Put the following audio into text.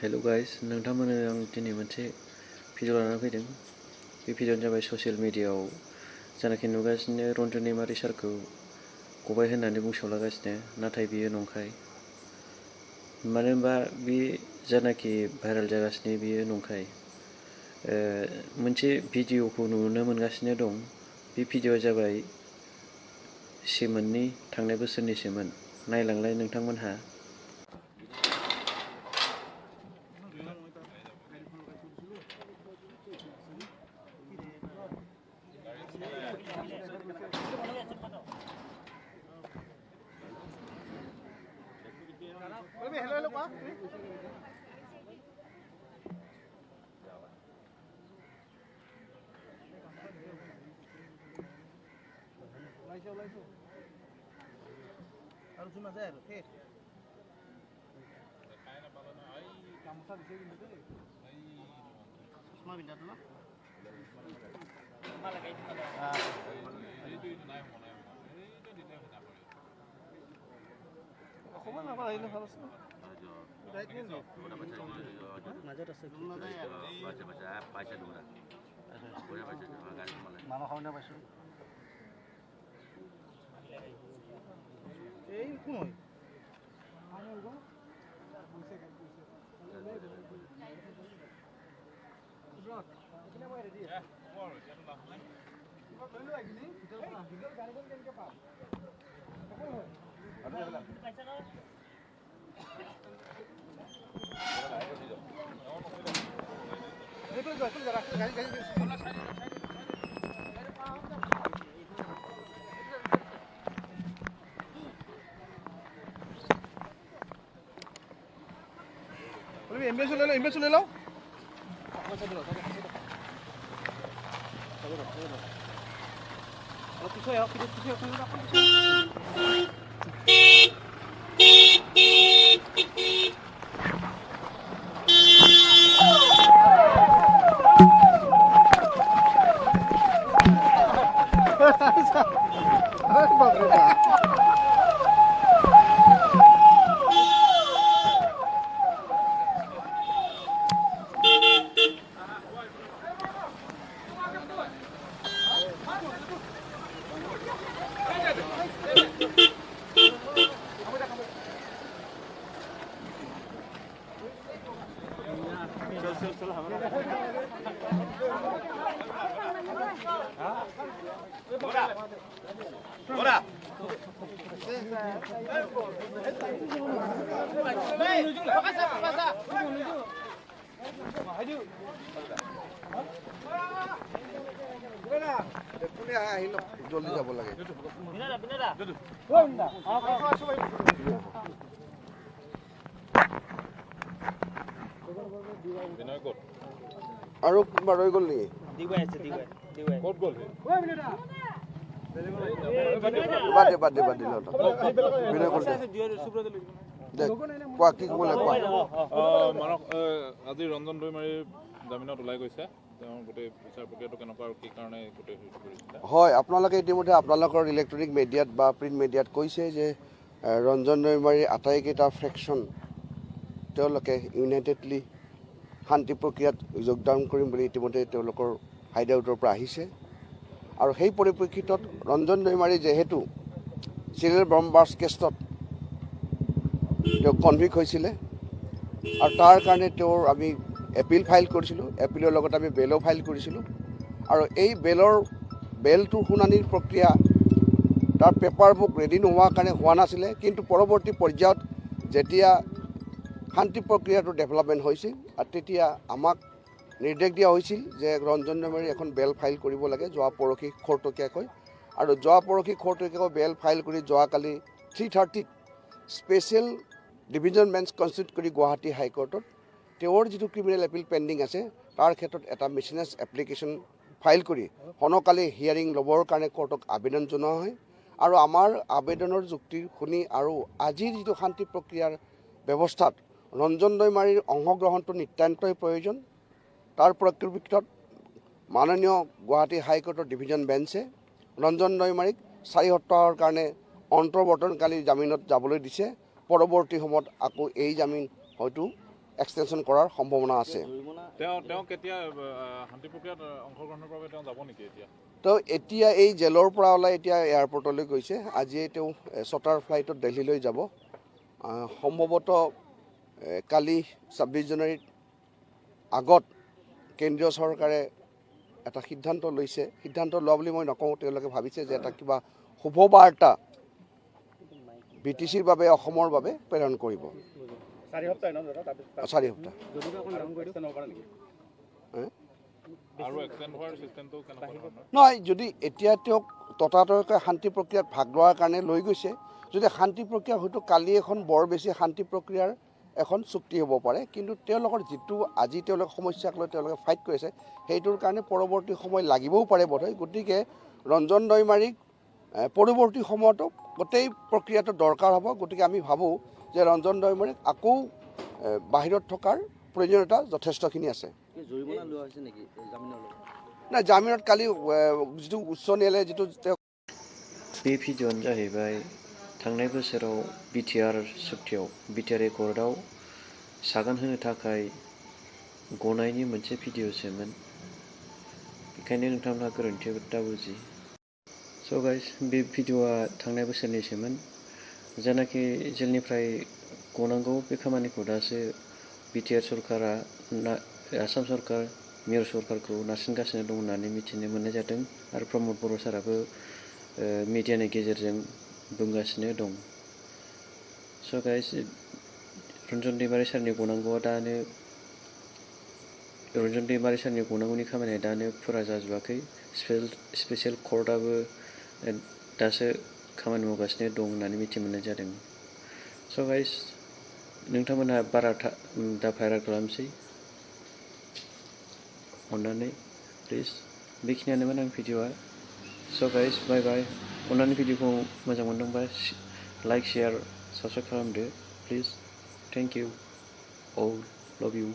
Hello guys नोंथांमोननो आं दिनै मोनसे भिडिअ लानानै फैदों बे भिडिअआनो जाबाय ससियेल मिडियाआव जानाखि नुगासिनो रन्जन दैमारि सारखौ गबाय होननानै बुंसोलागासिनो नाथाय बियो नंखाय मानो होनबा बे जानाखि भाइरेल जागासिनो बियो नंखाय मोनसे भिडिअखौ नुनो मोनगासिनो दं बे भिडिअआ जाबाय सेमोननि थांनाय बोसोरनिसोमोन नायलांलाय नोंथांमोनहा আৰু যোন নাযায় আৰু শেষ গামোচা বিচাৰি কিন্তু দেই চশমা পিন্ধাটো ন অকণমান আগত আহিলে ভাল আছে মাজত আছে মানুহ খাওঁতে পাইছোঁ এই কোন হয় एम्बुलेंस ले लो জলদি যাব লাগে আৰু কোনোবা ৰৈ গ'ল নেকি ক'ত গ'ল বাদ দে কি ক'বলৈ আজি ৰঞ্জন দৈমাৰীৰ জামিনত ওলাই গৈছে তেওঁৰ গোটেই বিচাৰ প্ৰক্ৰিয়াটো কেনেকুৱা আৰু কি কাৰণে গোটেই হয় আপোনালোকে ইতিমধ্যে আপোনালোকৰ ইলেক্ট্ৰনিক মিডিয়াত বা প্ৰিণ্ট মিডিয়াত কৈছে যে ৰঞ্জন দৈমাৰীৰ আটাইকেইটা ফ্ৰেকশ্যন তেওঁলোকে ইউনাইটেডলি শান্তি প্ৰক্ৰিয়াত যোগদান কৰিম বুলি ইতিমধ্যে তেওঁলোকৰ হাইডাউটৰ পৰা আহিছে আৰু সেই পৰিপ্ৰেক্ষিতত ৰঞ্জন দৈমাৰী যিহেতু চিৰিয়েল বম্বাৰ্ছ কেছত তেওঁ কনভিক্ট হৈছিলে আৰু তাৰ কাৰণে তেওঁৰ আমি এপিল ফাইল কৰিছিলোঁ এপিলৰ লগত আমি বেলো ফাইল কৰিছিলোঁ আৰু এই বেলটোৰ শুনানিৰ প্ৰক্ৰিয়া তাৰ পেপাৰ বুক ৰেডি নোহোৱাৰ কাৰণে হোৱা নাছিলে কিন্তু পৰৱৰ্তী পৰ্যায়ত যেতিয়া শান্তি প্ৰক্ৰিয়াটো ডেভেলপমেণ্ট হৈছিল আৰু তেতিয়া আমাক নিৰ্দেশ দিয়া হৈছিল যে ৰঞ্জন দৈমাৰী এখন বেল ফাইল কৰিব লাগে যোৱা পৰহি খৰতকীয়াকৈ আৰু যোৱা পৰহি খৰতকীয়াকৈ বেল ফাইল কৰি যোৱাকালি 3:30 স্পেচিয়েল ডিভিজন বেঞ্চ কনষ্টিটিউট কৰি গুৱাহাটী হাইকোৰ্টত তেওঁৰ যিটো ক্ৰিমিনেল এপিল পেণ্ডিং আছে তাৰ ক্ষেত্ৰত এটা মেচিনাছ এপ্লিকেশ্যন ফাইল কৰি সনকালি হিয়াৰিং ল'বৰ কাৰণে কোৰ্টক আবেদন জনোৱা হয় আৰু আমাৰ আবেদনৰ যুক্তি শুনি আৰু আজিৰ যিটো শান্তি প্ৰক্ৰিয়াৰ ব্যৱস্থাত ৰঞ্জন দৈমাৰীৰ অংশগ্ৰহণটো নিতান্তই প্ৰয়োজন তাৰ পৰিপ্ৰেক্ষিতত মাননীয় গুৱাহাটী হাইকোৰ্টৰ ডিভিজন বেঞ্চে ৰঞ্জন দৈমাৰীক 4 সপ্তাহৰ কাৰণে অন্তৰ্বৰ্তনকালী জামিনত যাবলৈ দিছে পৰৱৰ্তী সময়ত আকৌ এই জামিন হয়তো এক্সটেনশ্যন কৰাৰ সম্ভাৱনা আছে। তেওঁ কেতিয়া শান্তি প্ৰক্ৰিয়াত অংশগ্ৰহণৰ বাবে তেওঁ যাব নেকি এতিয়া? তো এতিয়া এই জেলৰ পৰা ওলাই এতিয়া এয়াৰপৰ্টলৈ গৈছে। আজিয়ে তেওঁ 6টাৰ ফ্লাইটত দিল্লীলৈ যাব। সম্ভৱতঃ কালি 26 জানুৱাৰীৰ আগত কেন্দ্ৰীয় চৰকাৰে এটা সিদ্ধান্ত লৈছে। সিদ্ধান্ত লোৱা বুলি মই নকওঁ, তেওঁলোকে ভাবিছে যে এটা কিবা শুভবাৰ্তা BTCৰ বাবে অসমৰ বাবে প্ৰেৰণ কৰিব। 4 সপ্তাহ ন দাদা? 4 সপ্তাহ। আৰু এক্সটেণ্ড হোৱাৰ চিষ্টেমটো কেনেকুৱা ধৰণৰ? নহয়, যদি এতিয়া তেওঁক ততাতৈয়াকৈ শান্তি প্ৰক্ৰিয়াত ভাগ লোৱাৰ কাৰণে লৈ গৈছে, যদি শান্তি প্ৰক্ৰিয়া হয়তো কালি এখন বৰ বেছি শান্তি প্ৰক্ৰিয়াৰ এখন চুক্তি হ'ব পাৰে, কিন্তু তেওঁলোকৰ যিটো আজি তেওঁলোকে সমস্যাক লৈ তেওঁলোকে ফাইট কৰিছে, সেইটোৰ কাৰণে পৰৱৰ্তী সময় লাগিবও পাৰে বোধহয়। গতিকে ৰঞ্জন দৈমাৰীক পৰৱৰ্তী সময়তো গোটেই প্ৰক্ৰিয়াটো দৰকাৰ হ'ব। গতিকে আমি ভাবোঁ যে ৰঞ্জন দৈমাৰীক আকৌ বাহিৰত থকাৰ প্ৰয়োজনীয়তা যথেষ্টখিনি আছে। নাই, জামিনত কালি যিটো উচ্চ ন্যায়ালয়ে যিটো बे भिडिअ'आनो जाहैबाय थांनाय बोसोराव BTR सुक्तियाव BTR एकर्डआव सागान होनो थाखाय गनायनि मोनसे भिडिअ'सोमोन। बेखायनो नोंथांमोनहा गोरोन्थियाव दा बुजि। स' गाइस, बे भिडिअ'आ थांनाय बोसोरनिसोमोन। जायनाखि जेलनिफ्राय गनांगौ बे खामानिखौ दासो BTR सरकारा आसाम सरकार मेयर सरकारखौ नारसिनगासिनो दं होननानै मिथिनो मोननाय जादों आरो प्रमद बर' साराबो मिडियानि गेजेरजों बुंगासिनो दं। स' गाइस, रन्जन दैमारि सारनि गनांगौआ दानो रन्जन दैमारि सारनि गनांगौनि खामानिया दानो फुरा जाजोबाखै। स्पेसियेल कर्टआबो दासो खामानि मावगासिनो दं होननानै मिथि मोननाय जादों। स' गाइस, नोंथांमोनहा बारा दा भाइरेल खालामसै अन्नानै प्लिज। बेखिनियानोमोन आं भिडिअ'आ। स' गाइस, बाय बाय। अन्नानै भिडिअ'खौ मोजां मोनदोंबा लाइक, शेयार, साबस्क्राइब खालामदो प्लिज। थेंक इउ अल, लाभ इउ।